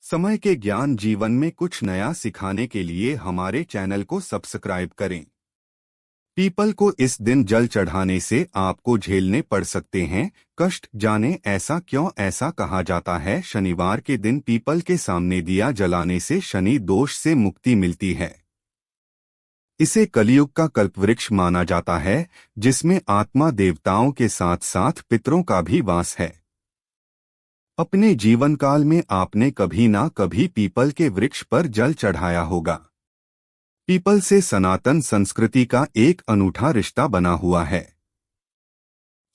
समय के ज्ञान जीवन में कुछ नया सिखाने के लिए हमारे चैनल को सब्सक्राइब करें। पीपल को इस दिन जल चढ़ाने से आपको झेलने पड़ सकते हैं कष्ट। जाने ऐसा क्यों। ऐसा कहा जाता है शनिवार के दिन पीपल के सामने दिया जलाने से शनि दोष से मुक्ति मिलती है। इसे कलयुग का कल्पवृक्ष माना जाता है, जिसमें आत्मा देवताओं के साथ साथ पितरों का भी वास है। अपने जीवन काल में आपने कभी ना कभी पीपल के वृक्ष पर जल चढ़ाया होगा। पीपल से सनातन संस्कृति का एक अनूठा रिश्ता बना हुआ है।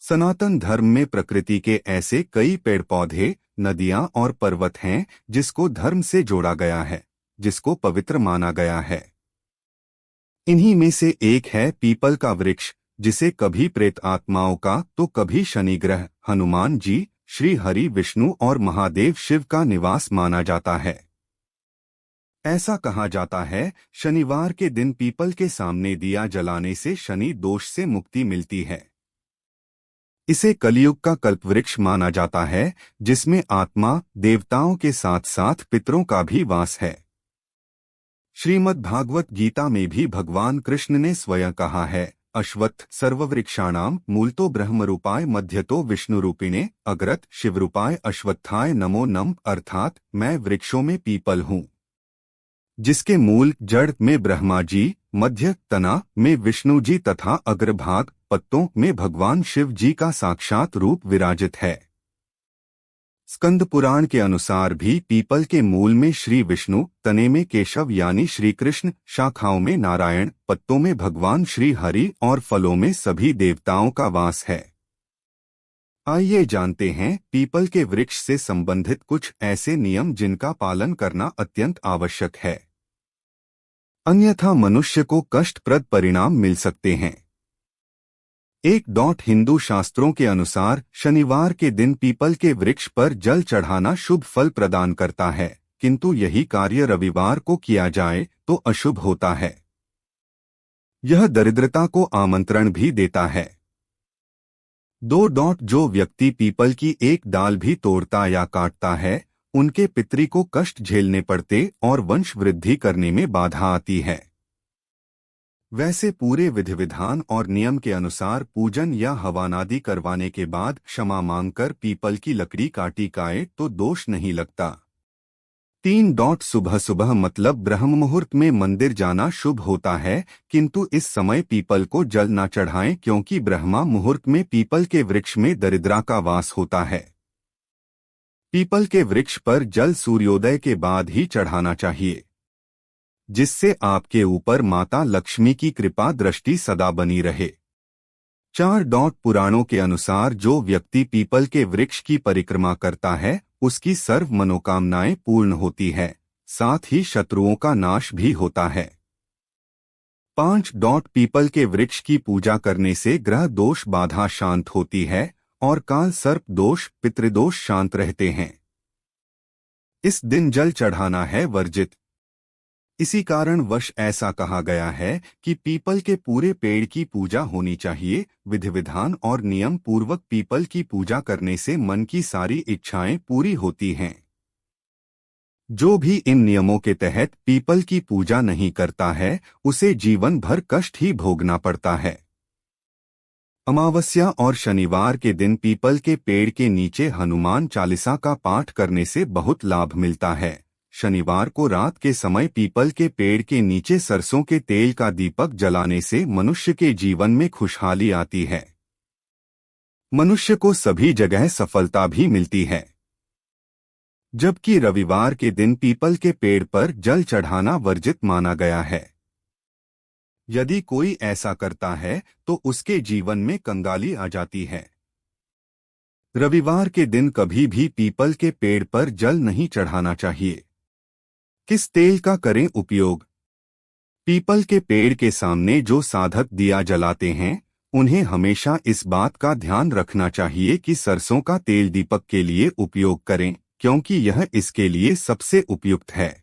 सनातन धर्म में प्रकृति के ऐसे कई पेड़ पौधे, नदियां और पर्वत हैं जिसको धर्म से जोड़ा गया है, जिसको पवित्र माना गया है। इन्हीं में से एक है पीपल का वृक्ष, जिसे कभी प्रेत आत्माओं का तो कभी शनि ग्रह, हनुमान जी, श्री हरि विष्णु और महादेव शिव का निवास माना जाता है। ऐसा कहा जाता है शनिवार के दिन पीपल के सामने दिया जलाने से शनि दोष से मुक्ति मिलती है। इसे कलयुग का कल्पवृक्ष माना जाता है, जिसमें आत्मा देवताओं के साथ साथ पितरों का भी वास है। श्रीमद् भागवत गीता में भी भगवान कृष्ण ने स्वयं कहा है, अश्वत्थ सर्ववृक्षाणाम मूलतो ब्रह्मरूपाय मध्यतो विष्णुरूपिणे अग्रत शिवरूपाय अश्वत्थाय नमो नम। अर्थात मैं वृक्षों में पीपल हूँ, जिसके मूल जड़ में ब्रह्मा जी, मध्य तना में विष्णु जी तथा अग्रभाग पत्तों में भगवान शिव जी का साक्षात रूप विराजित है। स्कंद पुराण के अनुसार भी पीपल के मूल में श्री विष्णु, तने में केशव यानी श्री कृष्ण, शाखाओं में नारायण, पत्तों में भगवान श्री हरि और फलों में सभी देवताओं का वास है। आइए जानते हैं पीपल के वृक्ष से संबंधित कुछ ऐसे नियम जिनका पालन करना अत्यंत आवश्यक है, अन्यथा मनुष्य को कष्टप्रद परिणाम मिल सकते हैं। हिंदू शास्त्रों के अनुसार शनिवार के दिन पीपल के वृक्ष पर जल चढ़ाना शुभ फल प्रदान करता है, किंतु यही कार्य रविवार को किया जाए तो अशुभ होता है। यह दरिद्रता को आमंत्रण भी देता है। जो व्यक्ति पीपल की एक डाल भी तोड़ता या काटता है, उनके पितरी को कष्ट झेलने पड़ते और वंश वृद्धि करने में बाधा आती है। वैसे पूरे विधि विधान और नियम के अनुसार पूजन या हवानादि करवाने के बाद क्षमा मांगकर पीपल की लकड़ी काटी जाए तो दोष नहीं लगता। सुबह सुबह मतलब ब्रह्म मुहूर्त में मंदिर जाना शुभ होता है, किंतु इस समय पीपल को जल न चढ़ाएं, क्योंकि ब्रह्मा मुहूर्त में पीपल के वृक्ष में दरिद्रा का वास होता है। पीपल के वृक्ष पर जल सूर्योदय के बाद ही चढ़ाना चाहिए, जिससे आपके ऊपर माता लक्ष्मी की कृपा दृष्टि सदा बनी रहे। पुराणों के अनुसार जो व्यक्ति पीपल के वृक्ष की परिक्रमा करता है, उसकी सर्व मनोकामनाएं पूर्ण होती है, साथ ही शत्रुओं का नाश भी होता है। पीपल के वृक्ष की पूजा करने से ग्रह दोष बाधा शांत होती है और काल सर्प दोष पितृदोष शांत रहते हैं। इस दिन जल चढ़ाना है वर्जित। इसी कारण वश ऐसा कहा गया है कि पीपल के पूरे पेड़ की पूजा होनी चाहिए। विधि विधान और नियम पूर्वक पीपल की पूजा करने से मन की सारी इच्छाएं पूरी होती हैं। जो भी इन नियमों के तहत पीपल की पूजा नहीं करता है, उसे जीवन भर कष्ट ही भोगना पड़ता है। अमावस्या और शनिवार के दिन पीपल के पेड़ के नीचे हनुमान चालीसा का पाठ करने से बहुत लाभ मिलता है। शनिवार को रात के समय पीपल के पेड़ के नीचे सरसों के तेल का दीपक जलाने से मनुष्य के जीवन में खुशहाली आती है। मनुष्य को सभी जगह सफलता भी मिलती है। जबकि रविवार के दिन पीपल के पेड़ पर जल चढ़ाना वर्जित माना गया है। यदि कोई ऐसा करता है तो उसके जीवन में कंगाली आ जाती है। रविवार के दिन कभी भी पीपल के पेड़ पर जल नहीं चढ़ाना चाहिए। किस तेल का करें उपयोग। पीपल के पेड़ के सामने जो साधक दिया जलाते हैं, उन्हें हमेशा इस बात का ध्यान रखना चाहिए कि सरसों का तेल दीपक के लिए उपयोग करें, क्योंकि यह इसके लिए सबसे उपयुक्त है।